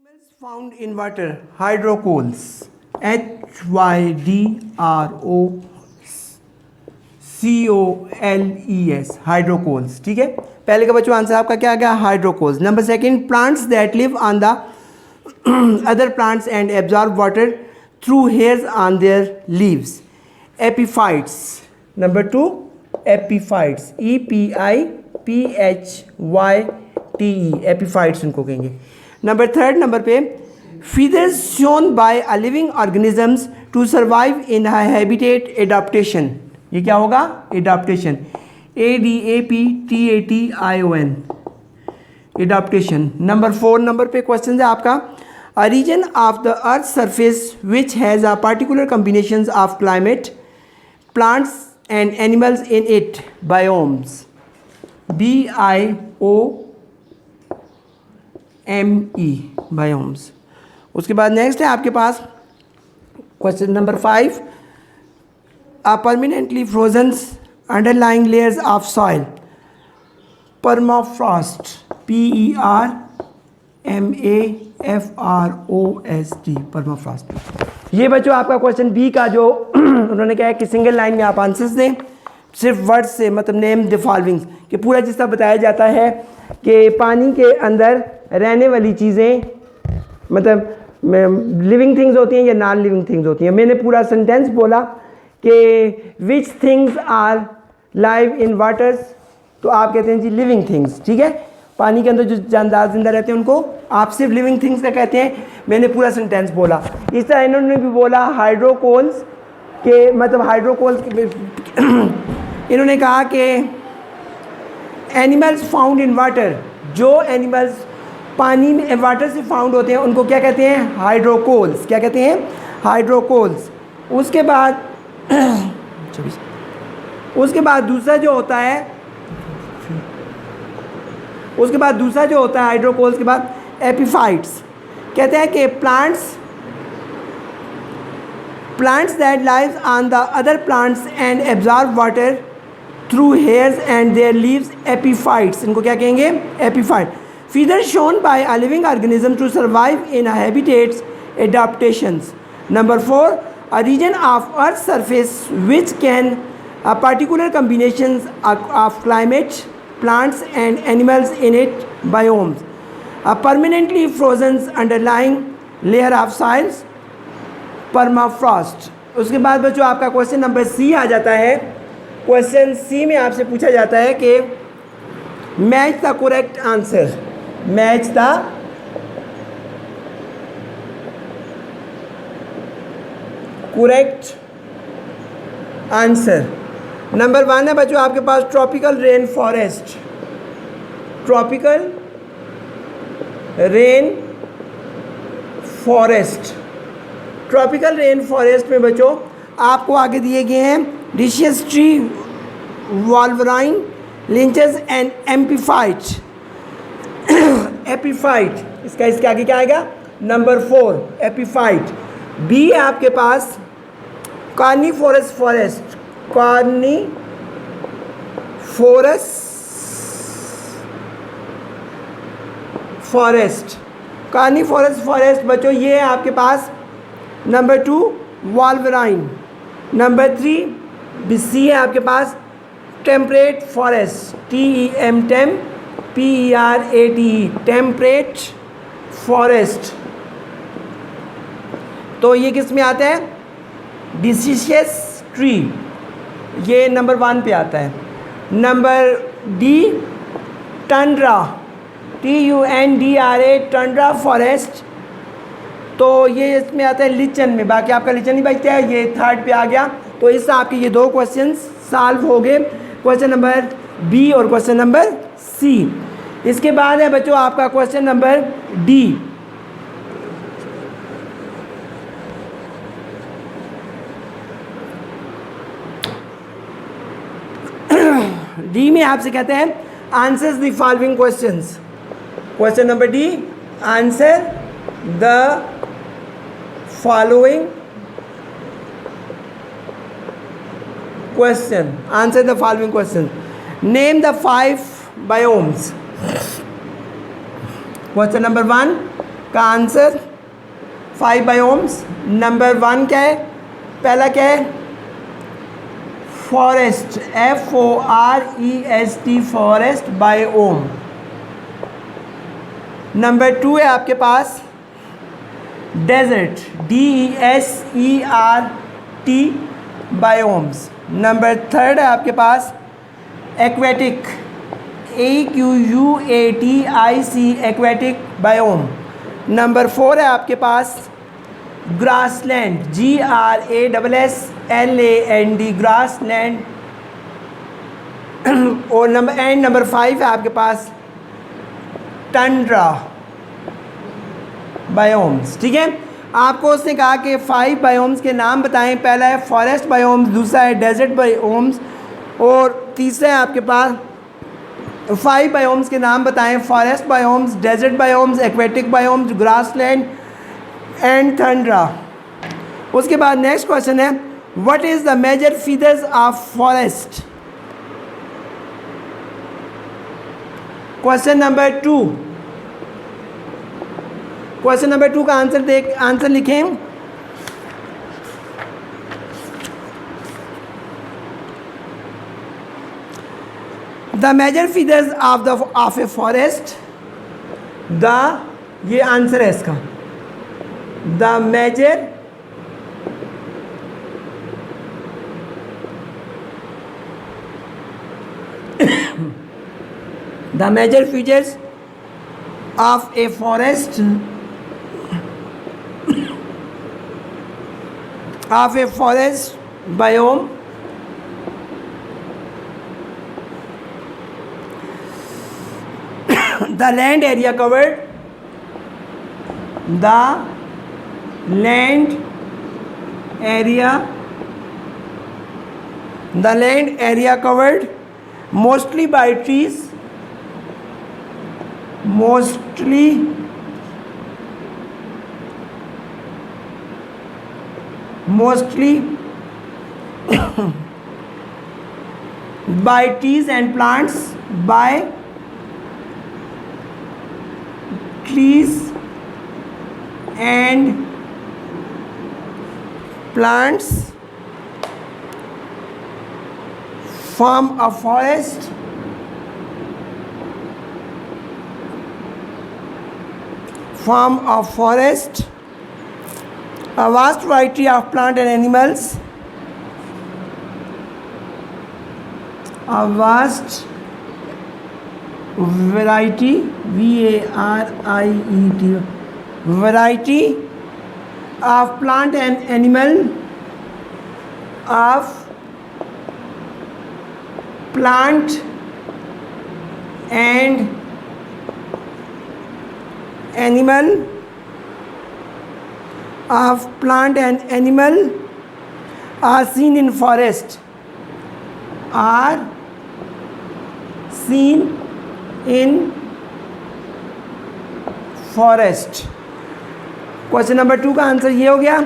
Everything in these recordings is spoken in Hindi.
Animals found in water, hydrocoals. HYDROCOLES, hydrocoals. ठीक है, पहले का बच्चों आंसर आपका क्या आ गया? हाइड्रोकोल्स. Number second, plants that live on the other plants and absorb water through hairs on their leaves. Epiphytes. Number 2, epiphytes. EPIPHYTE. Epiphytes इनको कहेंगे. नंबर थर्ड नंबर पे, feathers shown by a living organisms to survive in a habitat adaptation. ये क्या होगा? Adaptation. ADAPTATION. Adaptation. Number 4 number पे क्वेश्चन है आपका, a region of the earth's surface which has a particular combinations of climate, plants and animals in it. Biomes. BIOME. Biomes. उसके बाद नेक्स्ट है आपके पास question number 5, a permanently frozen underlying layers of soil. Permafrost. PERMAFROST. Permafrost. ये बच्चों आपका क्वेश्चन बी का जो उन्होंने कहा है कि सिंगल लाइन में आप आंसर्स दें सिर्फ वर्ड से, मतलब नेम द फॉलोइंग्स, कि पूरा जिसका बताया जाता है कि पानी के अंदर रहने वाली चीज़ें मतलब लिविंग थिंग्स होती हैं या नॉन लिविंग थिंग्स होती हैं. मैंने पूरा सेंटेंस बोला कि which things are live in waters, तो आप कहते हैं जी लिविंग थिंग्स. ठीक है, पानी के अंदर जो जानदार जिंदा रहते हैं उनको आप सिर्फ लिविंग थिंग्स का कहते हैं. मैंने पूरा सेंटेंस बोला. इस तरह इन्होंने भी बोला हाइड्रोकोल्स के, मतलब हाइड्रोकोल्स इन्होंने कहा कि एनिमल्स फाउंड इन वाटर, जो एनिमल्स पानी में वाटर से फाउंड होते हैं उनको क्या कहते हैं? हाइड्रोकोल्स. क्या कहते हैं? हाइड्रोकोल्स. उसके बाद दूसरा जो होता है हाइड्रोकोल्स के बाद एपिफाइट्स. कहते हैं कि plants that lives on the other plants and absorb water through hairs and their leaves. Epiphytes इनको क्या कहेंगे? Epiphyte. Feather shown by a living organism to survive in habitats adaptations. Number 4, a region of earth surface which can a particular combinations of climate, plants and animals in it. Biomes. A permanently frozen underlying layer of soils. Permafrost. उसके बाद बच्चों आपका क्वेश्चन नंबर सी आ जाता है. क्वेश्चन सी में आपसे पूछा जाता है कि match the correct answer. Match the correct answer. Number 1 है बच्चों आपके पास tropical rain forest. Tropical rain forest. Tropical rain forest में बच्चों आपको आगे दिए गए हैं डिशियस tree, wolverine, lianas and epiphyte. Epiphyte इसके आगे क्या आएगा? Number 4 epiphyte. बी है आपके पास कार्निफोरस फॉरेस्ट. कार्निफोरस फॉरेस्ट बच्चों ये है आपके पास. नंबर 2 वॉल्वराइन. नंबर 3 सी है आपके पास temperate forest. TEMPERATE temperate forest. तो ये किस में आता है? डिसीशियस ट्री. ये नंबर 1 पे आता है. Number D Tundra. TUNDRA Tundra forest. तो ये इसमें आता है लिचन में. बाकी आपका लिचन ही बचता है. ये 3rd पे आ गया. तो इससे आपके ये 2 क्वेश्चन सॉल्व हो गए, क्वेश्चन नंबर बी और क्वेश्चन नंबर सी. इसके बाद है बच्चों आपका क्वेश्चन नंबर डी. डी में आपसे कहते हैं answers the following questions. Question number D, answer the following question. Answer the following question. Name the 5 biomes. Question number 1, का आंसर 5 बायोम्स। नंबर 1 क्या है, पहला क्या है, forest, FOREST, forest biome. Number 2 है आपके पास डेजर्ट, DESERT, बायोम्स। नंबर 3 है आपके पास aquatic, AQUATIC, aquatic biome. Number 4 है आपके पास ग्रासलैंड, GRASSLAND, ग्रासलैंड। और नंबर 5 है आपके पास टंड्रा बायोम्स। ठीक है, आपको उसने कहा कि 5 बायोम्स के नाम बताएं। पहला है फॉरेस्ट बायोम्स, दूसरा है डेजर्ट बायोम्स, और तीसरा है आपके पास 5 बायोम्स के नाम बताएं, forest biomes, desert biomes, aquatic biomes, grassland and tundra. उसके बाद नेक्स्ट क्वेश्चन है what is the major features of forest. Question number 2, question number 2 का आंसर लिखें। The major features of a forest, ये आंसर है इसका, the major the major features of a forest biome, the land area covered, the land area covered mostly by trees, mostly by trees and plants, by trees and plants form a forest, a vast variety of plant and animals, a vast variety, VARIET, variety of plant and animal, of plant and animal, of plant and animal are seen in forest, are seen in forest। Question number 2 का आंसर ये हो गया।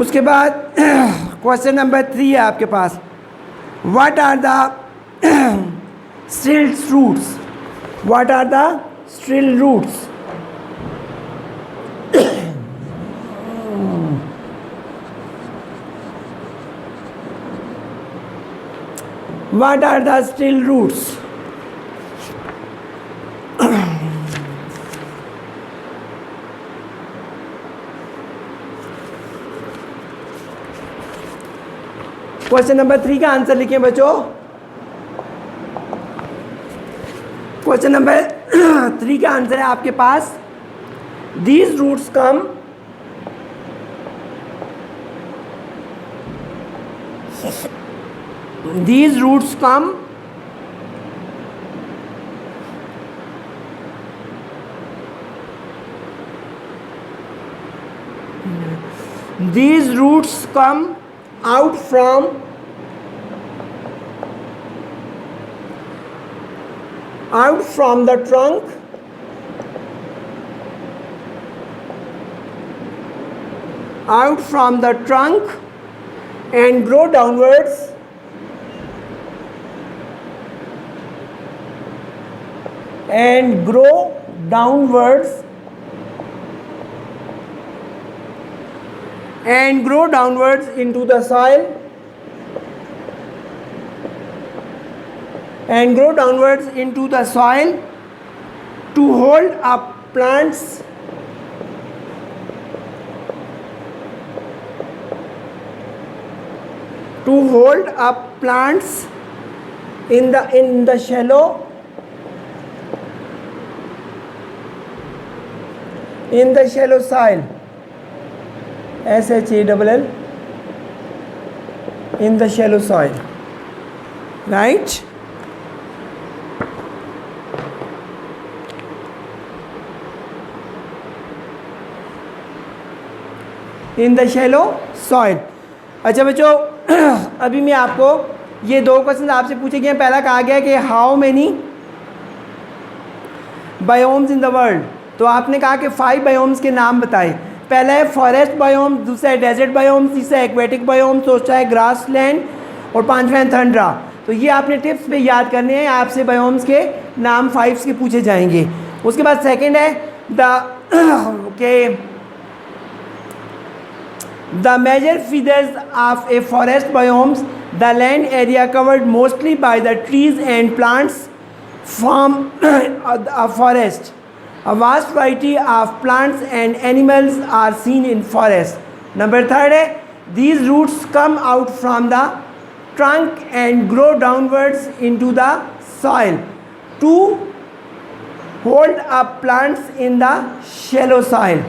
उसके बाद क्वेश्चन नंबर 3 है आपके पास what are the still roots, what are the still roots. What are the still roots? Question number 3 का आंसर लिखें बच्चों। क्वेश्चन नंबर 3 का आंसर है आपके पास these roots come out from the trunk and grow downwards and grow downwards into the soil, and grow downwards into the soil to hold up plants in the shallow soil, SHALL, in the shallow soil, right? In the shallow soil. अच्छा बच्चों, अभी मैं आपको ये दो क्वेश्चन आपसे पूछे गए हैं. पहला कहा गया कि how many biomes in the world. तो आपने कहा कि 5 बायोम्स के नाम बताए. पहला है फॉरेस्ट बायोम, दूसरा है डेजर्ट बायोम, तीसरा एक्वेटिक बायोम, चौथा है ग्रास लैंड और पांचवा है थंड्रा. तो ये आपने टिप्स पे याद करने हैं. आपसे बायोम्स के नाम 5 के पूछे जाएंगे. उसके बाद सेकंड है the major features of a forest biomes. The land area covered mostly by the trees and plants form a forest. A vast variety of plants and animals are seen in forest. Number third है these roots come out from the trunk and grow downwards into the soil to hold up plants in the shallow soil.